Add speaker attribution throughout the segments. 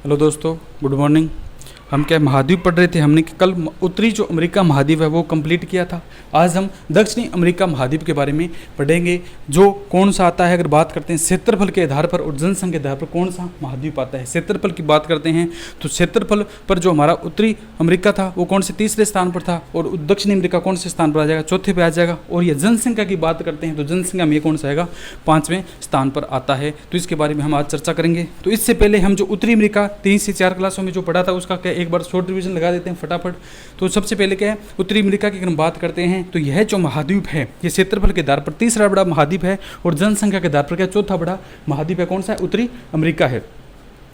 Speaker 1: Hello दोस्तों, good morning. हम क्या महाद्वीप पढ़ रहे थे। हमने कल उत्तरी जो अमेरिका महाद्वीप है वो कंप्लीट किया था। आज हम दक्षिणी अमेरिका महाद्वीप के बारे में पढ़ेंगे, जो कौन सा आता है। अगर बात करते हैं क्षेत्रफल के आधार पर और जनसंख्या के आधार पर कौन सा महाद्वीप आता है। क्षेत्रफल की बात करते हैं तो क्षेत्रफल पर जो हमारा उत्तरी अमेरिका था वो कौन से तीसरे स्थान पर था, और दक्षिणी अमेरिका कौन से स्थान पर आ जाएगा, चौथे पे आ जाएगा। और ये जनसंख्या की बात करते हैं तो जनसंख्या में कौन सा आएगा, 5वें स्थान पर आता है। तो इसके बारे में हम आज चर्चा करेंगे। तो इससे पहले हम जो उत्तरी अमेरिका 3 से 4 क्लासों में जो पढ़ा था उसका क्या एक बार शॉर्ट रिवीजन लगा देते हैं फटाफट। तो सबसे पहले क्या है, उत्तरी अमेरिका की अगर हम बात करते हैं तो यह जो महाद्वीप है ये क्षेत्रफल के आधार पर तीसरा बड़ा महाद्वीप है, और जनसंख्या के आधार पर क्या चौथा बड़ा महाद्वीप है। कौन सा है, उत्तरी अमेरिका है।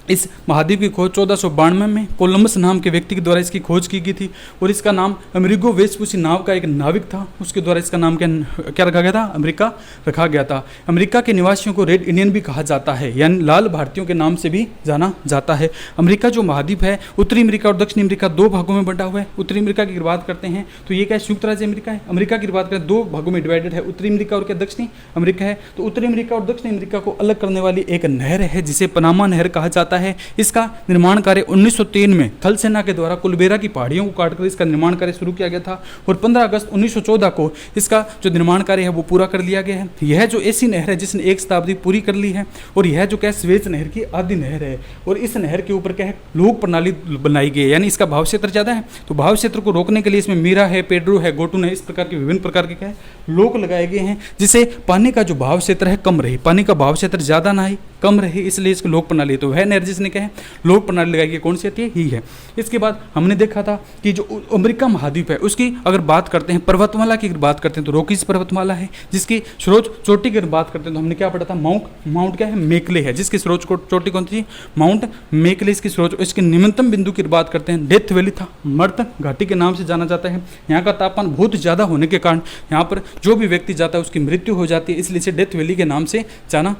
Speaker 1: इस महाद्वीप की खोज 1492 में कोलंबस नाम के व्यक्ति के द्वारा इसकी खोज की गई थी, और इसका नाम अमेरिगो वेस्पुसी नाम का एक नाविक था, उसके द्वारा इसका नाम क्या रखा गया था, अमेरिका रखा गया था। अमेरिका के निवासियों को रेड इंडियन भी कहा जाता है, यानी लाल भारतीयों के नाम से भी जाना जाता है। अमेरिका जो महाद्वीप है उत्तरी अमेरिका और दक्षिणी अमेरिका 2 भागों में बंटा हुआ है। उत्तरी अमेरिका की बात करते हैं तो ये क्या है, संयुक्त राज्य अमेरिका है। अमेरिका की बात करें 2 भागों में डिवाइडेड है, उत्तरी अमेरिका और क्या दक्षिणी अमेरिका है। तो उत्तरी अमेरिका और दक्षिणी अमेरिका को अलग करने वाली एक नहर है जिसे पनामा नहर कहा जाता है। इसका निर्माण कार्य 1903 में थल सेना के द्वारा कुलबेरा की पहाड़ियों को काटकर इसका निर्माण कार्य शुरू किया गया था, और 15 अगस्त 1914 को इसका जो निर्माण कार्य है वो पूरा कर लिया गया है। यह जो ऐसी नहर है जिसने 1 शताब्दी पूरी कर ली है, और यह जो क्या स्वेज नहर की आदि नहर है, और इस नहर के ऊपर क्या है, लोक प्रणाली बनाई गई है, यानी इसका भाव क्षेत्र ज़्यादा है। तो भाव क्षेत्र को रोकने के लिए इसमें मीरा है, पेड्रो है, गोटून है, इस प्रकार के विभिन्न प्रकार के क्या है लोक लगाए गए हैं, जिससे पानी का जो भाव क्षेत्र है कम रहे, पानी का भाव क्षेत्र ज़्यादा ना ही कम रहे, इसलिए इसको लोक प्रणाली। तो वह नहर जिसने क्या है लोक प्रणाली लगाई गई, कौन सी आती है, ही है। इसके बाद हमने देखा था कि जो अमेरिका महाद्वीप है उसकी अगर बात करते हैं पर्वतमाला की अगर बात करते हैं तो रॉकीज पर्वतमाला है, जिसकी सर्वोच्च चोटी की अगर बात करते हैं तो हमने क्या पढ़ा था, माउंट क्या है, मेकले है, जिसकी सर्वोच्च चोटी कौन सी, माउंट मेकले इसकी सर्वोच्च। इसके निम्नतम बिंदु की बात करते हैं डेथ वैली था, मर्द घाटी के नाम से जाना जाता है। यहाँ का तापमान बहुत ज़्यादा होने के कारण यहाँ पर जो भी व्यक्ति जाता है उसकी मृत्यु हो जाती है, इसलिए इसे डेथ वैली के नाम से जाना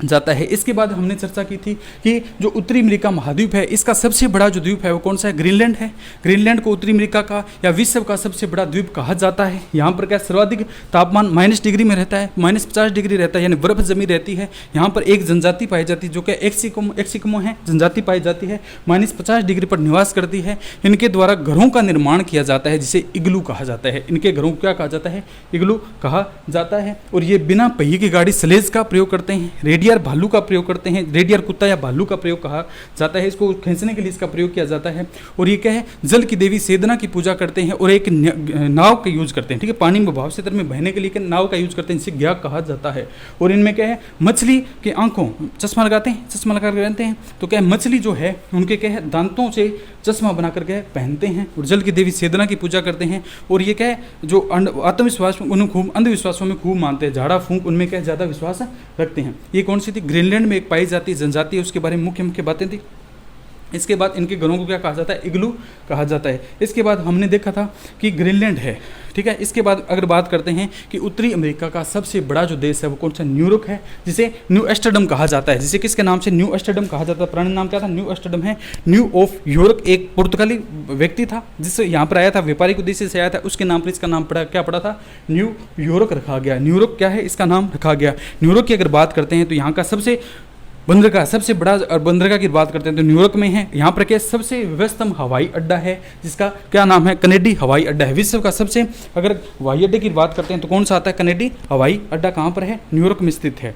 Speaker 1: जाता है। इसके बाद हमने चर्चा की थी कि जो उत्तरी अमेरिका महाद्वीप है इसका सबसे बड़ा जो द्वीप है वो कौन सा है, ग्रीनलैंड है। ग्रीनलैंड को उत्तरी अमेरिका का या विश्व का सबसे बड़ा द्वीप कहा जाता है। यहाँ पर क्या सर्वाधिक तापमान -डिग्री में रहता है, -50 डिग्री रहता है, यानी बर्फ जमी रहती है। यहाँ पर एक जनजाति पाई जाती है जो कि एक्सिकमो है जनजाति पाई जाती है, -50 डिग्री पर निवास करती है। इनके द्वारा घरों का निर्माण किया जाता है जिसे इग्लू कहा जाता है। इनके घरों को क्या कहा जाता है, इग्लू कहा जाता है। और ये बिना पहिए की गाड़ी स्लेज का प्रयोग करते हैं, रेडियर भालू का प्रयोग करते हैं, रेडियर कुत्ता या भालू का प्रयोग कहा जाता है, इसको खींचने के लिए इसका प्रयोग किया जाता है। और ये क्या है, जल की देवी सेदना की पूजा करते हैं, और एक नाव का यूज करते हैं, ठीक है, पानी में भाव क्षेत्र में बहने के लिए नाव का यूज करते हैं, इसे ग्या कहा जाता है। और इनमें क्या है, मछली के आंखों चश्मा लगाते हैं, चश्मा लगा कर रहते हैं, तो क्या है मछली जो है उनके क्या है दांतों से चश्मा बनाकर के पहनते हैं, और जल की देवी सेदना की पूजा करते हैं। और ये क्या है, जो आत्मविश्वास उन्हें खूब अंधविश्वासों में खूब मानते हैं, झाड़ा फूंक उनमें क्या ज़्यादा विश्वास रखते हैं। ये कौन सी थी, ग्रीनलैंड में एक पाई जाती जनजाति है, उसके बारे में मुख्य बातें थी। इसके बाद इनके घरों को क्या कहा जाता है, इग्लू कहा जाता है। इसके बाद हमने देखा था कि ग्रीनलैंड है, ठीक है। इसके बाद अगर बात करते हैं कि उत्तरी अमेरिका का सबसे बड़ा जो देश है वो कौन सा, न्यूयॉर्क है, जिसे न्यू एम्स्टर्डम कहा जाता है। जिसे किसके नाम से, न्यू एम्स्टर्डम कहा जाता है। पुराना नाम क्या था, न्यू एम्स्टर्डम है। न्यू ऑफ यॉर्क एक पुर्तगाली व्यक्ति था जिससे यहाँ पर आया था, व्यापारिक उद्देश्य से आया था, उसके नाम पर इसका नाम क्या पड़ा था, न्यू यॉर्क रखा गया। न्यूयॉर्क क्या है, इसका नाम रखा गया। न्यूयॉर्क की अगर बात करते हैं तो यहाँ का बंदरगाह सबसे बड़ा, और बंदरगाह की बात करते हैं तो न्यूयॉर्क में है। यहाँ पर क्या सबसे व्यस्तम हवाई अड्डा है जिसका क्या नाम है, कनेडी हवाई अड्डा है। विश्व का सबसे अगर हवाई अड्डे की बात करते हैं तो कौन सा आता है, कनेडी हवाई अड्डा कहाँ पर है, न्यूयॉर्क में स्थित है।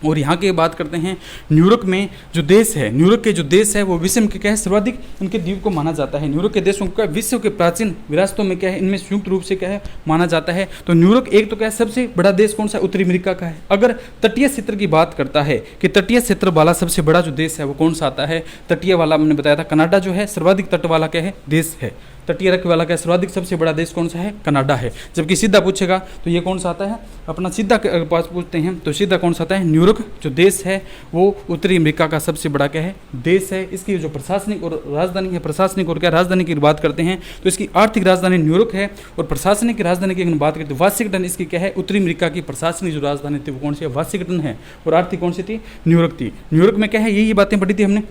Speaker 1: और यहाँ की बात करते हैं, न्यूयॉर्क में जो देश है, न्यूयॉर्क के जो देश है वो विश्व के क्या है सर्वाधिक उनके द्वीप को माना जाता है। न्यूयॉर्क के देशों का विश्व के प्राचीन विरासतों में क्या है, इनमें संयुक्त रूप से क्या है माना जाता है। तो न्यूयॉर्क एक तो क्या है सबसे बड़ा देश कौन सा, उत्तरी अमेरिका का है। अगर तटीय क्षेत्र की बात करता है कि तटीय क्षेत्र वाला सबसे बड़ा जो देश है वो कौन सा आता है, तटीय वाला हमने बताया था कनाडा जो है सर्वाधिक तट वाला क्या है देश है। तटीय रख वाला का सर्वाधिक सबसे बड़ा देश कौन सा है, कनाडा है। जबकि सीधा पूछेगा तो ये कौन सा आता है, अपना सीधा के पास पूछते हैं तो सीधा कौन सा आता है, न्यूयॉर्क जो देश है वो उत्तरी अमेरिका का सबसे बड़ा क्या है देश है। इसकी जो प्रशासनिक और राजधानी है, प्रशासनिक और क्या राजधानी की बात करते हैं तो इसकी आर्थिक राजधानी न्यूयॉर्क है, और प्रशासनिक की राजधानी की अगर बात करते हैं वाशिंगटन इसकी क्या है, उत्तरी अमेरिका की प्रशासनिक जो राजधानी थी वो कौन सी है, वाशिंगटन है। और आर्थिक कौन सी थी, न्यूयॉर्क थी। न्यूयॉर्क में क्या है, यही बातें पढ़ी थी हमने,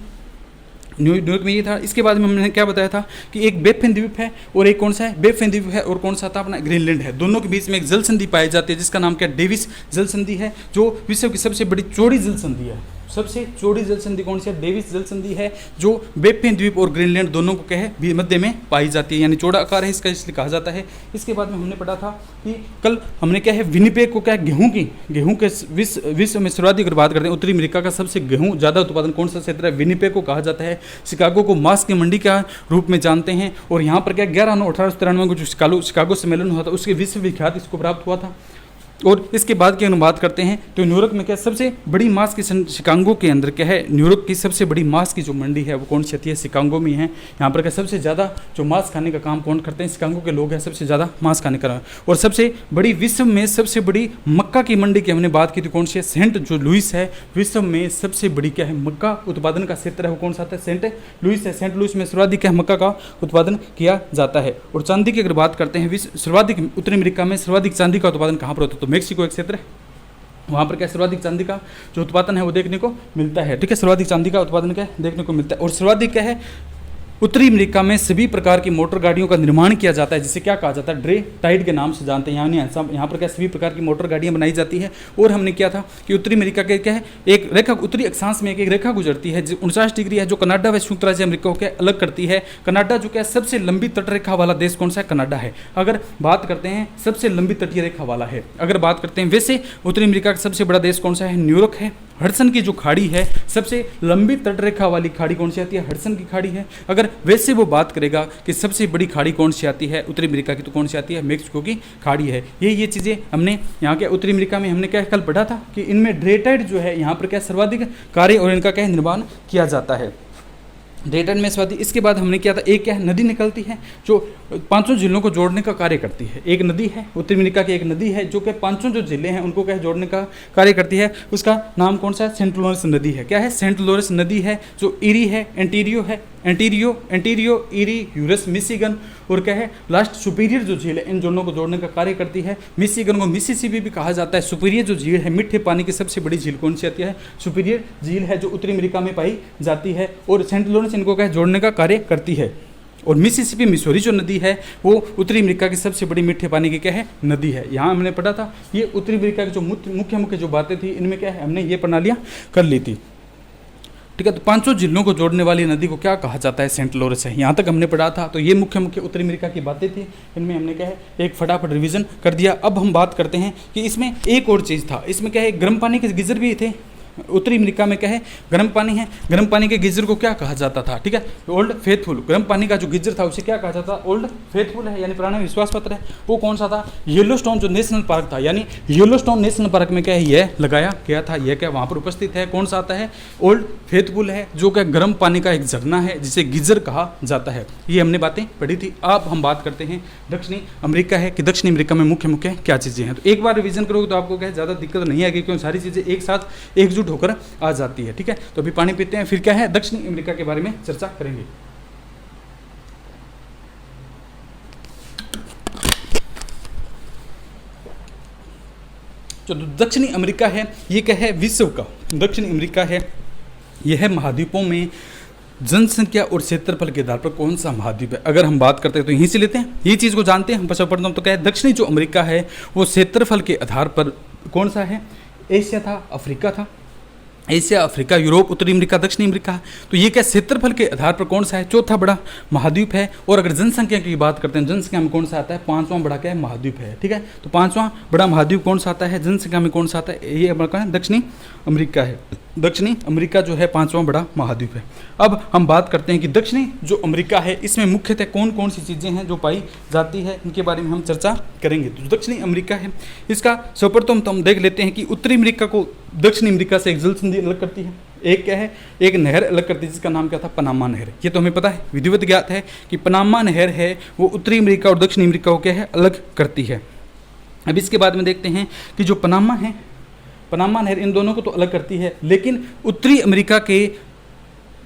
Speaker 1: न्यूयॉर्क में ये था। इसके बाद में हमने क्या बताया था कि एक बेफिन द्वीप है और एक कौन सा है, बेफिन द्वीप है, और कौन सा था अपना ग्रीनलैंड है। दोनों के बीच में एक जल संधि पाई जाती है जिसका नाम क्या डेविस जल संधि है, जो विश्व की सबसे बड़ी चौड़ी जल संधि है। सबसे चौड़ी जल संधि कौन सी है? डेविस जल संधि है, जो बेप्पे द्वीप और ग्रीनलैंड दोनों को क्या है मध्य में पाई जाती है, यानी चौड़ा आकार है इसका, इसलिए कहा जाता है। इसके बाद में हमने पढ़ा था कि कल हमने क्या है विनिपेग को क्या है गेहूं के विश्व में सर्वाधिक अगर बात करते हैं उत्तरी अमेरिका का सबसे गेहूं ज़्यादा उत्पादन कौन सा क्षेत्र है? विनिपेग को कहा जाता है। शिकागो को मांस की मंडी का रूप में जानते हैं, और यहाँ पर क्या 11/9/1893 को जो शिकागो सम्मेलन हुआ था उसके विश्व विख्यात इसको प्राप्त हुआ था। और इसके बाद की अनुवाद करते हैं तो न्यूयॉर्क में क्या सबसे बड़ी मांस की शिकागो के अंदर क्या है, न्यूयॉर्क की सबसे बड़ी मांस की जो मंडी है वो कौन सी आती है? शिकागो में है। यहाँ पर क्या सबसे ज़्यादा जो मांस खाने का काम कौन करते हैं? शिकागो के लोग हैं सबसे ज़्यादा मांस खाने का। और सबसे बड़ी विश्व में सबसे बड़ी मक्का की मंडी की हमने बात की थी, कौन सी है? सेंट जो लुइस है। विश्व में सबसे बड़ी क्या है मक्का उत्पादन का क्षेत्र है वो कौन सा आता है? सेंट लुइस है। सेंट लुइस में सर्वाधिक क्या मक्का का उत्पादन किया जाता है। और चांदी की अगर बात करते हैं सर्वाधिक उत्तरी अमेरिका में सर्वाधिक चांदी का उत्पादन कहाँ पर होता है? तो मेक्सिको एक क्षेत्र है, वहाँ पर क्या सर्वाधिक चांदी का जो उत्पादन है वो देखने को मिलता है। ठीक है, सर्वाधिक चांदी का उत्पादन क्या देखने को मिलता है। और सर्वाधिक क्या है उत्तरी अमेरिका में सभी प्रकार की मोटर गाड़ियों का निर्माण किया जाता है, जिसे क्या कहा जाता है? ड्रे टाइड के नाम से जानते हैं। यानी यहाँ पर क्या सभी प्रकार की मोटर गाड़ियाँ बनाई जाती है। और हमने किया था कि उत्तरी अमेरिका के क्या है एक रेखा, उत्तरी अक्षांश में एक रेखा गुजरती है जो 49 डिग्री है, जो कनाडा व संयुक्त राज्य अमेरिका को क्या अलग करती है। कनाडा जो क्या सबसे लंबी तटरेखा वाला देश कौन सा है? कनाडा है। अगर बात करते हैं सबसे लंबी तटीय रेखा वाला है, अगर बात करते हैं वैसे उत्तरी अमेरिका का सबसे बड़ा देश कौन सा है? न्यूयॉर्क है। हडसन की जो खाड़ी है सबसे लंबी तटरेखा वाली खाड़ी कौन सी आती है? हडसन की खाड़ी है। अगर वैसे वो बात करेगा कि सबसे बड़ी खाड़ी कौन सी आती है उत्तरी अमेरिका की, तो कौन सी आती है? मेक्सिको की खाड़ी है। ये चीज़ें हमने यहाँ के उत्तरी अमेरिका में हमने क्या कल पढ़ा था कि इनमें ड्रेटाइड जो है यहाँ पर क्या सर्वाधिक कार्य और इनका क्या निर्माण किया जाता है। डेटन में स्वादी। इसके बाद हमने किया था एक क्या है नदी निकलती है जो पांचों जिलों को जोड़ने का कार्य करती है। एक नदी है उत्तरी अमेरिका की, एक नदी है जो कि पांचों जो जिले हैं उनको क्या जोड़ने का कार्य करती है। उसका नाम कौन सा है? सेंट लॉरेंस नदी है। क्या है? सेंट लॉरेंस नदी है, जो इरी है, एंटीरियो इरी यूरस मिशिगन और क्या है लास्ट सुपीरियर जो झील है, इन दोनों को जोड़ने का कार्य करती है। मिशिगन को मिसिसिपी भी कहा जाता है। सुपीरियर जो झील है मीठे पानी की सबसे बड़ी झील कौन सी आती है? सुपीरियर झील है, जो उत्तरी अमेरिका में पाई जाती है। और सेंट लॉरेंस इनको क्या जोड़ने का कार्य करती है। और मिसिसिपी मिसौरी जो नदी है वो उत्तरी अमेरिका की सबसे बड़ी मीठे पानी की क्या है नदी है। यहाँ हमने पढ़ा था ये उत्तरी अमेरिका की जो मुख्य जो बातें थी इनमें क्या है हमने ये प्रणालियाँ कर ली थी। ठीक है, तो पांचों जिलों को जोड़ने वाली नदी को क्या कहा जाता है? सेंट लॉरेंस है। यहाँ तक हमने पढ़ा था। तो ये मुख्य उत्तरी अमेरिका की बातें थी, इनमें हमने क्या है एक फटाफट रिवीजन कर दिया। अब हम बात करते हैं कि इसमें एक और चीज़ था, इसमें क्या है गर्म पानी के गीजर भी थे। उत्तरी अमेरिका में क्या है गर्म पानी है। गर्म पानी के गीजर को क्या कहा जाता था? ठीक है, ओल्ड फेथफुल। गर्म पानी का जो गीजर था उसे क्या कहा जाता था? ओल्ड फेथफुल है, यानी पुराना विश्वास पत्र है। वो कौन सा था? येलोस्टोन जो नेशनल पार्क था, यानी येलोस्टोन नेशनल पार्क में क्या है यह लगाया गया था। यह क्या वहाँ पर उपस्थित है? कौन सा आता है? ओल्ड फेथफुल है, जो क्या गर्म पानी का एक झरना है जिसे गीजर कहा जाता है। ये हमने बातें पढ़ी थी। अब हम बात करते हैं दक्षिणी अमेरिका है कि दक्षिणी अमेरिका में मुख्य क्या चीज़ें हैं। तो एक बार रिवीजन करोगे तो आपको क्या ज़्यादा दिक्कत नहीं आएगी, क्योंकि सारी चीज़ें एक साथ एकजुट होकर आ जाती है। ठीक है, तो अभी पानी पीते हैं, फिर क्या है दक्षिणी अमेरिका के बारे में चर्चा करेंगे। जो दक्षिणी अमेरिका है ये क्या है विश्व का दक्षिणी अमेरिका है, यह है महाद्वीपों में जनसंख्या और क्षेत्रफल के आधार पर कौन सा महाद्वीप है। अगर हम बात करते हैं तो यहीं से लेते हैं, ये चीज़ को जानते हैं हम सर्वप्रथम। तो क्या है दक्षिणी जो अमेरिका है वो क्षेत्रफल के आधार पर कौन सा है? एशिया था, अफ्रीका था। एशिया, अफ्रीका, यूरोप, उत्तरी अमेरिका, दक्षिणी अमेरिका। तो ये क्या क्षेत्रफल के आधार पर कौन सा है? चौथा बड़ा महाद्वीप है। और अगर जनसंख्या की बात करते हैं, जनसंख्या में कौन सा आता है? पांचवां बड़ा क्या है महाद्वीप है। ठीक है, तो पांचवां बड़ा महाद्वीप कौन सा आता है? जनसंख्या में कौन सा आता है? ये हमारा दक्षिणी अमेरिका है। दक्षिणी अमेरिका जो है पांचवां बड़ा महाद्वीप है। अब हम बात करते हैं कि दक्षिणी जो अमेरिका है इसमें मुख्यतः कौन कौन सी चीज़ें हैं जो पाई जाती है, इनके बारे में हम चर्चा करेंगे। तो दक्षिणी अमेरिका है इसका सर्वप्रथम तो हम देख लेते हैं कि उत्तरी अमेरिका को दक्षिणी अमेरिका से एक जल संधि अलग करती है। एक क्या है? एक नहर अलग करती है जिसका नाम क्या था? पनामा नहर। ये तो हमें पता है, विधिवत ज्ञात है कि पनामा नहर है वो उत्तरी अमेरिका और दक्षिणी अमेरिका को क्या है अलग करती है। अब इसके बाद में देखते हैं कि जो पनामा है, पनामा नहर इन दोनों को तो अलग करती है, लेकिन उत्तरी अमेरिका के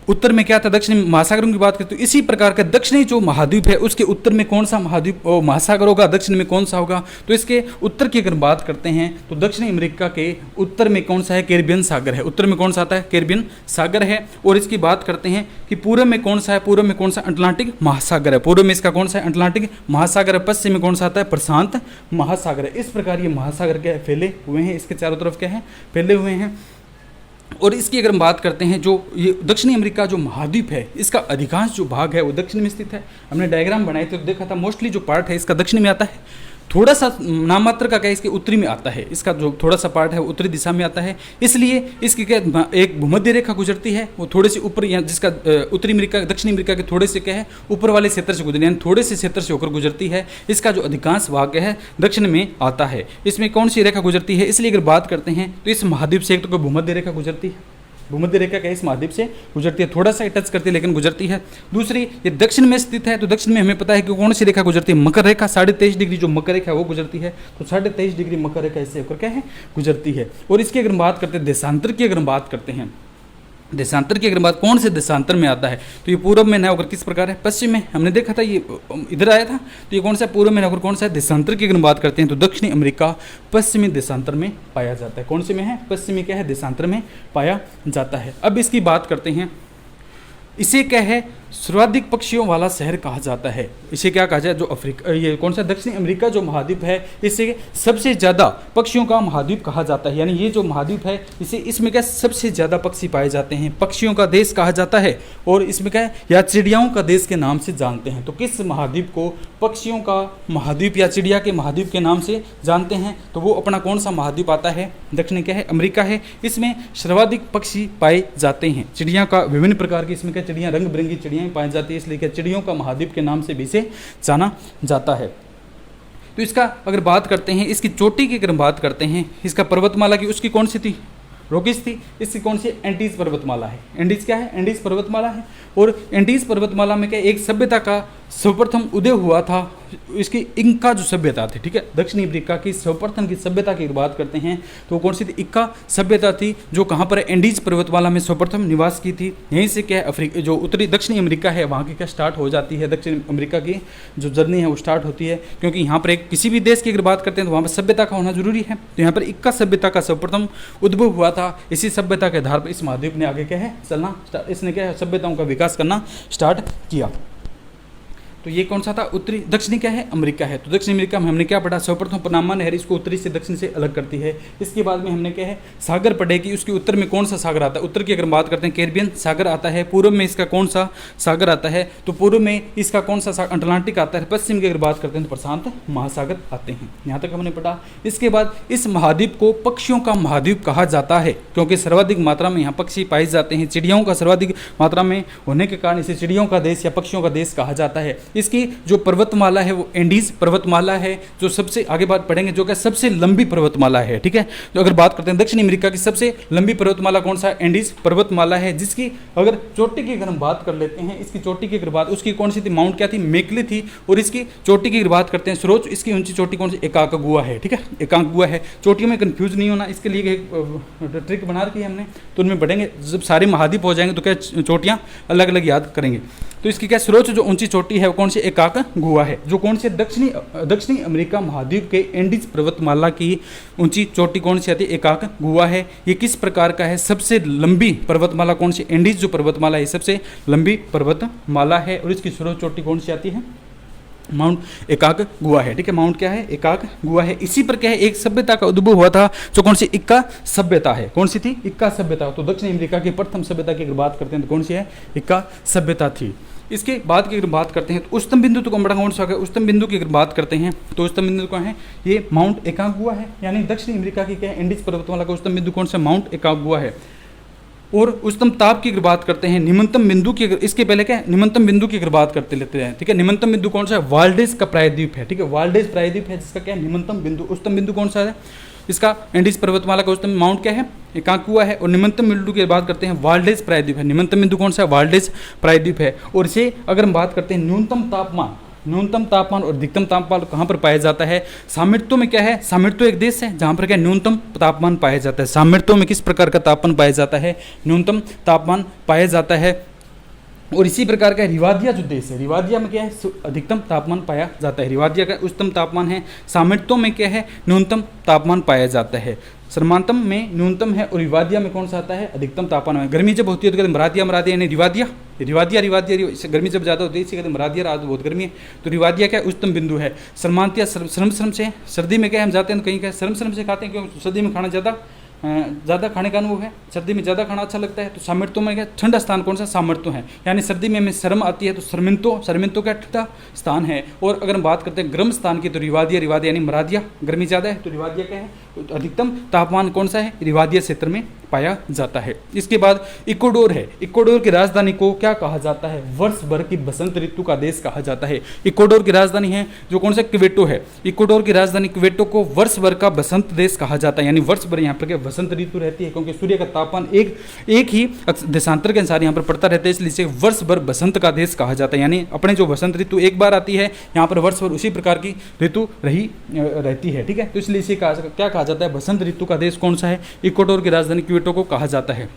Speaker 1: उत्तर में क्या था? दक्षिणी महासागरों की बात करें तो इसी प्रकार का दक्षिणी जो महाद्वीप है उसके उत्तर में कौन सा महाद्वीप महासागर होगा, दक्षिण में कौन सा होगा? तो इसके उत्तर की अगर बात करते हैं तो दक्षिणी अमेरिका के उत्तर में कौन सा है? कैरिबियन सागर है। उत्तर में कौन सा आता है? कैरिबियन सागर है। और इसकी बात करते हैं कि पूर्व में कौन सा है? पूर्व में कौन सा? अटलांटिक महासागर है। पूर्व में इसका कौन सा है? अटलांटिक महासागर है। पश्चिम में कौन सा आता है? प्रशांत महासागर है। इस प्रकार ये महासागर क्या है फैले हुए हैं, इसके चारों तरफ क्या है फैले हुए हैं। और इसकी अगर हम बात करते हैं, जो ये दक्षिणी अमेरिका जो महाद्वीप है, इसका अधिकांश जो भाग है वो दक्षिण में स्थित है। हमने डायग्राम बनाए थे तो देखा था मोस्टली जो पार्ट है इसका दक्षिण में आता है, थोड़ा सा नाम मात्र का क्या है इसके उत्तरी में आता है, इसका जो थोड़ा सा पार्ट है वो उत्तरी दिशा में आता है। इसलिए इसकी क्या एक भूमध्य रेखा गुजरती है, वो थोड़े से ऊपर, या जिसका उत्तरी अमेरिका दक्षिणी अमेरिका के थोड़े से क्या है ऊपर वाले क्षेत्र से गुजरती है, यानी थोड़े से क्षेत्र से होकर गुजरती है। इसका जो अधिकांश भाग है दक्षिण में आता है। इसमें कौन सी रेखा गुजरती है, इसलिए अगर बात करते हैं तो इस महाद्वीप से एक तो भूमध्य रेखा गुजरती है, भूमध्य रेखा क्या इस महाद्वीप से गुजरती है, थोड़ा सा टच करती है लेकिन गुजरती है। दूसरी, ये दक्षिण में स्थित है तो दक्षिण में हमें पता है कि कौन सी रेखा गुजरती है, मकर रेखा, 23.5 डिग्री जो मकर रेखा है वो गुजरती है। तो 23.5 डिग्री मकर रेखा इससे होकर क्या है गुजरती है। और इसकी अगर हम बात करते हैं देशांतर की, अगर हम बात करते हैं देशांतर की अगर बात कौन से देशांतर में आता है, तो ये पूर्व में न होकर किस प्रकार है पश्चिम में, हमने देखा था ये इधर आया था, तो ये कौन सा पूर्व में न होकर कौन सा है देशांतर की अगर हम बात करते हैं तो दक्षिणी अमेरिका पश्चिमी देशांतर में पाया जाता है। कौन से में है, पश्चिमी क्या है देशांतर में पाया जाता है। अब इसकी बात करते हैं, इसे क्या है सर्वाधिक पक्षियों वाला शहर कहा जाता है। इसे क्या कहा जाए, जो अफ्रीका, ये कौन सा दक्षिणी अमेरिका जो महाद्वीप है इसे सबसे ज़्यादा पक्षियों का महाद्वीप कहा जाता है। यानी ये जो महाद्वीप है इसे, इसमें क्या सबसे ज़्यादा पक्षी पाए जाते हैं, पक्षियों का देश कहा जाता है। और इसमें क्या है, या चिड़ियाओं का देश के नाम से जानते हैं। तो किस महाद्वीप को पक्षियों का महाद्वीप या चिड़िया के महाद्वीप के नाम से जानते हैं, तो वो अपना कौन सा महाद्वीप आता है, दक्षिणी क्या है अमेरिका है। इसमें सर्वाधिक पक्षी पाए जाते हैं, चिड़िया का विभिन्न प्रकार की, इसमें क्या चिड़िया रंग बिरंगी चिड़ियाँ पाई जाती है, इसलिए क्या चिड़ियों का महाद्वीप के नाम से भी इसे जाना जाता है। तो इसका अगर बात करते हैं, इसकी चोटी की अगर हम बात करते हैं, इसका पर्वतमाला की उसकी कौन सी थी, रोकीज थी। इसकी कौन सी एंडीज पर्वतमाला है, एंडीज क्या है एंडीज पर्वतमाला है। और एंडीज पर्वतमाला में क्या एक सभ्यता का सर्वप्रथम उदय हुआ था, इसकी इंका जो सभ्यता थी, ठीक है, दक्षिणी अफ्रीका की सर्वप्रथम की सभ्यता की बात करते हैं तो कौन सी थी, इक्का सभ्यता थी, जो कहाँ पर एंडीज पर्वतमाला में सर्वप्रथम निवास की थी। यहीं से क्या है अफ्रीका जो उत्तरी दक्षिणी अमेरिका है वहाँ की क्या स्टार्ट हो जाती है, दक्षिण अमेरिका की जो जर्नी है वो स्टार्ट होती है। क्योंकि यहाँ पर एक किसी भी देश की अगर बात करते हैं तो वहाँ पर सभ्यता का होना जरूरी है। तो यहाँ पर इक्का सभ्यता का सर्वप्रथम उद्भव हुआ था। इसी सभ्यता के आधार पर इस महाद्वीप ने आगे क्या है चलना, इसने क्या है सभ्यताओं का विकास करना स्टार्ट किया। तो ये कौन सा था, उत्तरी दक्षिणी क्या है अमेरिका है। तो दक्षिण अमेरिका में हमने क्या पढ़ा, सर्वप्रथम पनामा नहर इसको उत्तरी से दक्षिण से अलग करती है। इसके बाद में हमने क्या है सागर पढ़े कि उसके उत्तर में कौन सा सागर आता है। उत्तर की अगर बात करते हैं कैरिबियन सागर आता है, पूर्व में इसका कौन सा सागर आता है, तो पूर्व में इसका कौन सा सागर अटलांटिक आता है, पश्चिम की अगर बात करते हैं तो प्रशांत महासागर आते हैं। यहाँ तक हमने पढ़ा। इसके बाद इस महाद्वीप को पक्षियों का महाद्वीप कहा जाता है, क्योंकि सर्वाधिक मात्रा में यहाँ पक्षी पाए जाते हैं, चिड़ियों का सर्वाधिक मात्रा में होने के कारण इसे चिड़ियों का देश या पक्षियों का देश कहा जाता है। इसकी जो पर्वतमाला है वो एंडीज पर्वतमाला है, जो सबसे आगे बात पढ़ेंगे, जो कि सबसे लंबी पर्वतमाला है, ठीक है। तो अगर बात करते हैं दक्षिण अमेरिका की सबसे लंबी पर्वतमाला कौन सा, एंडीज पर्वतमाला है, जिसकी अगर चोटी की अगर हम बात कर लेते हैं, इसकी चोटी की अगर बात, उसकी कौन सी थी, माउंट क्या थी, मेकली थी। और इसकी चोटी की अगर बात करते हैं सर्वोच्च, इसकी ऊंची चोटी कौन सी, एकांकगुआ है, ठीक है, एकांकगुआ है। चोटियों में कंफ्यूज नहीं होना, इसके लिए एक ट्रिक बना रखी है हमने, तो उनमें पढ़ेंगे। जब सारे महाद्वीप हो जाएंगे तो क्या चोटियाँ अलग अलग याद करेंगे। तो इसकी क्या सर्वोच्च जो ऊंची चोटी है वो कौन सी, एकांकगुआ है, जो कौन से दक्षिणी अमेरिका महाद्वीप के एंडीज पर्वतमाला की ऊंची चोटी कौन सी आती है, एकांकगुआ है। ये किस प्रकार का है, सबसे लंबी पर्वतमाला कौन सी, एंडीज जो पर्वतमाला है सबसे लंबी पर्वतमाला है। और इसकी सर्वोच्च चोटी कौन सी आती है, माउंट एकांकगुआ है, ठीक है, माउंट क्या है, एकांकगुआ है। इसी पर क्या है एक सभ्यता का उद्भव हुआ था, जो कौन सी, इक्का सभ्यता है। कौन सी थी, इक्का सभ्यता। तो दक्षिण अमेरिका की प्रथम सभ्यता की अगर बात करते हैं तो कौन सी है, इक्का सभ्यता थी। इसके बाद की अगर बात करते हैं तो उच्चतम बिंदु तो कम बड़ा कौन सा है, उच्चतम बिंदु की अगर बात करते हैं तो उच्चतम बिंदु कौन है, ये माउंट एकांकगुआ है। यानी दक्षिण अमेरिका की क्या है एंडीज पर्वतमाला का उच्चतम बिंदु कौन सा, माउंट एकांकगुआ है। और उच्चतम ताप की अगर बात करते हैं, निम्नतम बिंदु की अगर, इसके पहले क्या है निम्नतम बिंदु की अगर बात करते लेते हैं, ठीक है, निम्नतम बिंदु कौन सा है, वाल्डेज का प्रायद्वीप है, ठीक है, वाल्डेज प्रायद्वीप है, जिसका क्या है निम्नतम बिंदु। उच्चतम बिंदु कौन सा है, इसका एंडीज पर्वतमाला का उच्चतम माउंट क्या है, एकांकगुआ है। और निम्नतम बिंदु की बात करते हैं, वाल्डेज प्रायद्वीप है। निम्नतम बिंदु कौन सा है, वाल्डेज प्रायद्वीप है। और इसे अगर हम बात करते हैं न्यूनतम तापमान और अधिकतम तापमान कहाँ पर पाया जाता है, सामर्थ्यों में क्या है, सामर्थ्यों एक देश है जहाँ पर क्या न्यूनतम तापमान पाया जाता है। सामर्थ्यों में किस प्रकार का तापमान पाया जाता है, न्यूनतम तापमान पाया जाता है। और इसी प्रकार का रिवादिया जो देश है, रिवादिया में क्या है अधिकतम तापमान पाया जाता है, रिवादिया का उच्चतम तापमान है। सामर्थ्यों में क्या है न्यूनतम तापमान पाया जाता है, सर्मांतम में न्यूनतम है। और रिवादिया में कौन सा आता है, अधिकतम तापमान में। गर्मी जब होती है तो कहते हैं मरादिया यानी रिवादिया गर्मी जब ज़्यादा होती है इसे कहते हैं मरादिया, रात बहुत गर्मी है। तो रिवादिया क्या उच्चतम बिंदु है। सर्मांतिया श्रम से, सर्दी में क्या हम जाते हैं तो कहीं क्या श्रम से खाते हैं, क्योंकि सर्दी में खाना ज़्यादा ज़्यादा खाने का अनुभव है, सर्दी में ज़्यादा खाना अच्छा लगता है। तो सामर्थ्य में क्या ठंडा स्थान कौन सा? सामर्थ्य है, यानी सर्दी में हमें शर्म आती है तो शर्मिंतो क्या ठंडा स्थान है। और अगर हम बात करते हैं गर्म स्थान की तो रिवादिया यानी मरादिया, गर्मी ज़्यादा है तो रिवादिया क्या है? तो अधिकतम तापमान कौन सा है? रिवादिया क्षेत्र में पाया जाता है। इसके बाद इक्वाडोर है। इक्वाडोर की राजधानी को क्या कहा जाता है? वर्ष भर की बसंत ऋतु का देश कहा जाता है। इक्वाडोर की राजधानी है जो कौन सा? क्वेटो है। इक्वाडोर की राजधानी क्वेटो को वर्ष भर का बसंत देश कहा जाता है, यानी वर्ष भर यहाँ पर क्या बसंत ऋतु रहती है, क्योंकि सूर्य का तापमान एक ही देशांतर के अनुसार यहाँ पर पड़ता रहता है, इसलिए इसे वर्ष भर बसंत का देश कहा जाता है। यानी अपने जो बसंत ऋतु एक बार आती है, यहाँ पर वर्ष भर उसी प्रकार की ऋतु रहती है, ठीक है। तो इसलिए इसे क्या कहा जाता है? बसंत ऋतु का देश कौन सा है? इक्वाडोर की राजधानी क्वेटो को कहा जाता है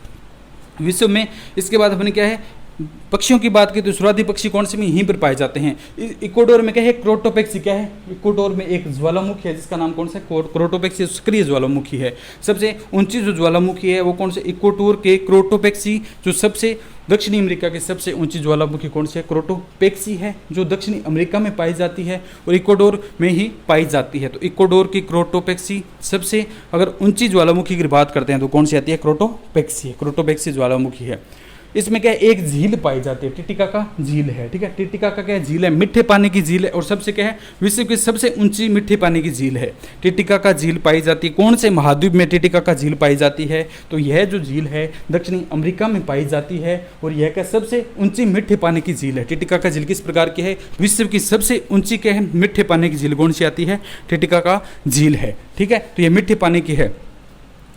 Speaker 1: विश्व में। इसके बाद अपने क्या है? पक्षियों की बात की तो शुरुआती पक्षी कौन से में यहीं पर पाए जाते हैं? इक्वाडोर में क्या है? क्रोटोपेक्सी क्या है? इक्वाडोर में एक ज्वालामुखी है जिसका नाम कौन सा? क्रोटोपेक्सी सक्रिय ज्वालामुखी है। सबसे ऊंची जो ज्वालामुखी है वो कौन से? इक्वाडोर के क्रोटोपेक्सी। जो सबसे दक्षिणी अमेरिका की सबसे ऊंची ज्वालामुखी कौन सी है? क्रोटोपेक्सी है, जो दक्षिणी अमेरिका में पाई जाती है और इक्वाडोर में ही पाई जाती है। तो इक्वाडोर की क्रोटोपेक्सी सबसे अगर ऊंची ज्वालामुखी की बात करते हैं तो कौन सी आती है? क्रोटोपेक्सी है, क्रोटोपेक्सी ज्वालामुखी है। इसमें क्या है? एक झील पाई जाती है, टिटिकाका झील है, ठीक है। टिटिकाका क्या है? झील है, मीठे पानी की झील है और सबसे क्या है? विश्व की सबसे ऊंची मीठे पानी की झील है, टिटिकाका झील पाई जाती है। कौन से महाद्वीप में टिटिकाका झील पाई जाती है? तो यह जो झील है दक्षिणी अमेरिका में पाई जाती है और यह क्या? सबसे ऊंची मीठे पानी की झील है। टिटिकाका झील किस प्रकार की है? विश्व की सबसे ऊंची क्या है? मीठे पानी की झील कौन सी आती है? टिटिकाका झील है, ठीक है। तो यह मीठे पानी की है।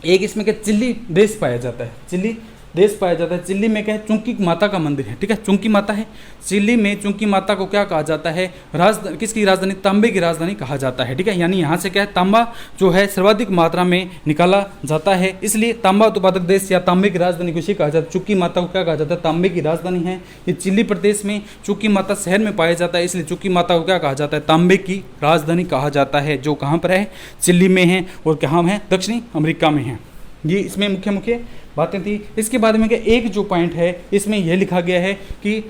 Speaker 1: एक इसमें क्या? चिल्ली देश पाया जाता है, चिल्ली देश पाया जाता है। चिल्ली में क्या है? चुंकी माता का मंदिर है, ठीक है, चुंकी माता है। चिल्ली में चुंकी माता को क्या कहा जाता है? किसकी राजधानी? तांबे की राजधानी कहा जाता है, ठीक है। यानी यहाँ से क्या है? तांबा जो है सर्वाधिक मात्रा में निकाला जाता है, इसलिए तांबा उत्पादक देश या तांबे की राजधानी को इसे कहा जाता है। चुंकी माता को क्या कहा जाता है? तांबे की राजधानी है। ये चिल्ली प्रदेश में चुंकी माता शहर में पाया जाता है, इसलिए चुंकी माता को क्या कहा जाता है? तांबे की राजधानी कहा जाता है, जो कहाँ पर है? चिल्ली में है और कहाँ है? दक्षिणी अमेरिका में है। ये इसमें मुख्य मुख्य बातें थी। इसके बाद में क्या एक जो पॉइंट है इसमें यह लिखा गया है कि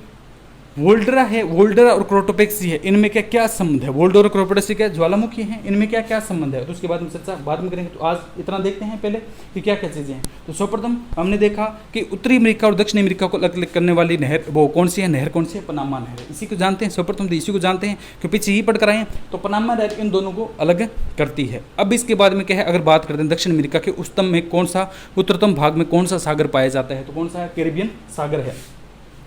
Speaker 1: वोल्डरा है, वोल्डरा और क्रोटोपेक्सी है, इनमें क्या क्या संबंध है? वोल्डरा और क्रोटोपेक्सी क्या ज्वालामुखी हैं, इनमें क्या क्या संबंध है? तो उसके बाद में चर्चा बाद में करेंगे। तो आज इतना देखते हैं पहले कि क्या क्या चीज़ें हैं। तो सर्वप्रथम हमने देखा कि उत्तरी अमेरिका और दक्षिणी अमेरिका को अलग अलग करने वाली नहर वो कौन सी है? नहर कौन सी है? पनामा नहर। इसी को जानते हैं, सर्वप्रथम तो इसी को जानते हैं कि पीछे ही पढ़ कर आए हैं। तो पनामा नहर इन दोनों को अलग करती है। अब इसके बाद में क्या है? अगर बात करते हैं दक्षिण अमेरिका के उच्चतम में कौन सा, उत्तरतम भाग में कौन सा सागर पाया जाता है? तो कौन सा है? कैरिबियन सागर है।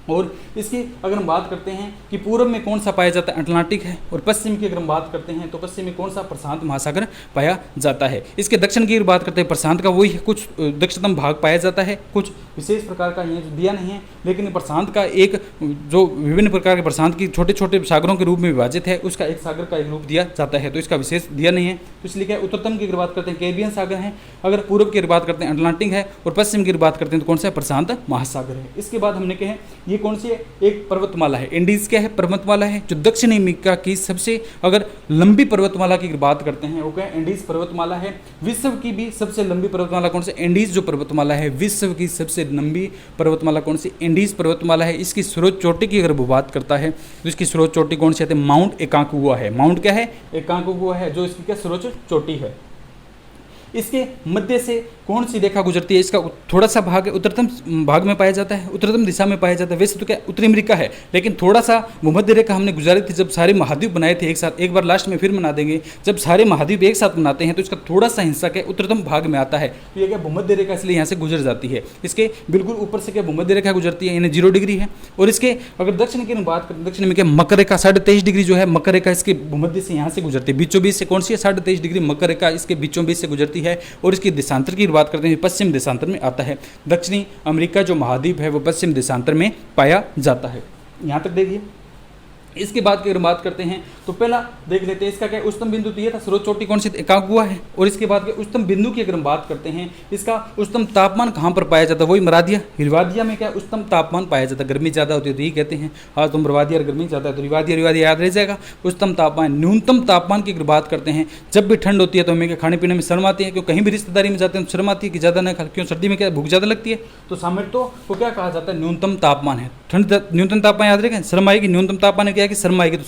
Speaker 1: और इसकी अगर हम बात करते हैं कि पूर्व में कौन सा पाया जाता है? अटलांटिक है। और पश्चिम की अगर हम बात करते हैं तो पश्चिम में कौन सा? प्रशांत महासागर पाया जाता है। इसके दक्षिण की बात करते हैं प्रशांत का वही है, कुछ दक्षिणतम भाग पाया जाता है, कुछ विशेष प्रकार का ये दिया नहीं है, लेकिन प्रशांत का एक जो विभिन्न प्रकार के प्रशांत की छोटे छोटे सागरों के रूप में विभाजित है, उसका एक सागर का एक रूप दिया जाता है, तो इसका विशेष दिया नहीं है। तो इसलिए क्या उत्तरतम की अगर बात करते हैं कैरिबियन सागर है, अगर पूर्व की बात करते हैं अटलांटिक है और पश्चिम की बात करते हैं तो कौन सा है? प्रशांत महासागर है। इसके बाद हमने कहे ये कौन सी है? एक पर्वतमाला है। इंडीज क्या है? पर्वतमाला है, जो दक्षिण अमेरिका की सबसे अगर लंबी पर्वतमाला की बात करते हैं वो क्या है? इंडीज पर्वतमाला है। विश्व की भी सबसे लंबी पर्वतमाला कौन सी? इंडीज जो पर्वतमाला है विश्व की सबसे लंबी पर्वतमाला कौन सी? इंडीज पर्वतमाला है। इसकी सर्वोच्च चोटी की अगर वो बात करता है तो इसकी सर्वोच्च चोटी कौन सी आती है? माउंट एकांकुआ है। माउंट क्या है? एकांकुआ है, जो इसकी क्या सर्वोच्च चोटी है। इसके मध्य से कौन सी रेखा गुजरती है? इसका थोड़ा सा भाग उत्तरतम भाग में पाया जाता है, उत्तरतम दिशा में पाया जाता है। वैसे तो क्या उत्तरी अमेरिका है, लेकिन थोड़ा सा भूमध्य रेखा हमने गुजारी थी जब सारे महाद्वीप बनाए थे एक साथ। एक बार लास्ट में फिर बना देंगे, जब सारे महाद्वीप एक साथ बनाते हैं तो इसका थोड़ा सा हिस्सा क्या उत्तरतम भाग में आता है। तो ये क्या भूमध्य रेखा इसलिए यहाँ से गुजर जाती है। इसके बिल्कुल ऊपर से क्या भूमध्य रेखा गुजरती है, यानी 0 डिग्री है। और इसके अगर दक्षिण की बात करें, दक्षिण में क्या मकर रेखा 23.5 डिग्री जो है मकर रेखा इसके भूमध्य से यहाँ से गुजरती है। बीचों बीच से कौन सी है? 23.5 डिग्री मकर रेखा इसके बीचों बीच से गुजरती है। और इसकी देशांतर की बात करते हैं, पश्चिम देशांतर में आता है। दक्षिणी अमेरिका जो महाद्वीप है वो पश्चिम देशांतर में पाया जाता है। यहाँ तक देखिए। इसके बाद की अगर बात करते हैं तो पहला देख लेते हैं इसका क्या उच्चतम बिंदु तो ये था, सर्वोच्च चोटी कौन सी? एकांकुआ है। और इसके बाद के उच्चतम बिंदु की अगर हम बात करते हैं, इसका उच्चतम तापमान कहाँ पर पाया जाता है? वही मरादिया, रिवादिया में क्या उच्चतम तापमान पाया जाता है। गर्मी ज़्यादा होती है तो ये कहते हैं हाँ तुम रिवादिया और गर्मी ज़्यादा है तो रिवादिया याद रह जाएगा। उच्चतम तापमान, न्यूनतम तापमान की अगर बात करते हैं, जब भी ठंड होती है तो हमें क्या खाने पीने में शर्म आती है, क्यों कहीं भी रिश्तेदारी में जाते हैं तो शर्म आती है कि ज़्यादा ना खा, क्यों सर्दी में क्या भूख ज़्यादा लगती है। तो सामर्थ्य को क्या कहा जाता है? न्यूनतम तापमान है। ठंड न्यूनतम तापमान याद रखें, शर्म आएगी। न्यूनतम तापमान क्या गया कि शर्म आएगी तो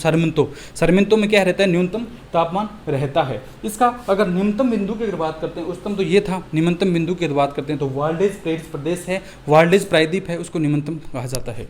Speaker 1: सरमिंतो में क्या रहता है, न्यूनतम तापमान रहता है। इसका अगर निम्नतम बिंदु की अगर बात करते हैं, उच्चतम तो ये था, निम्नतम बिंदु की बात करते हैं तो वाल्डेज प्लेट्स प्रदेश है, वाल्डेज प्रायद्वीप है, उसको निम्नतम कहा जाता है।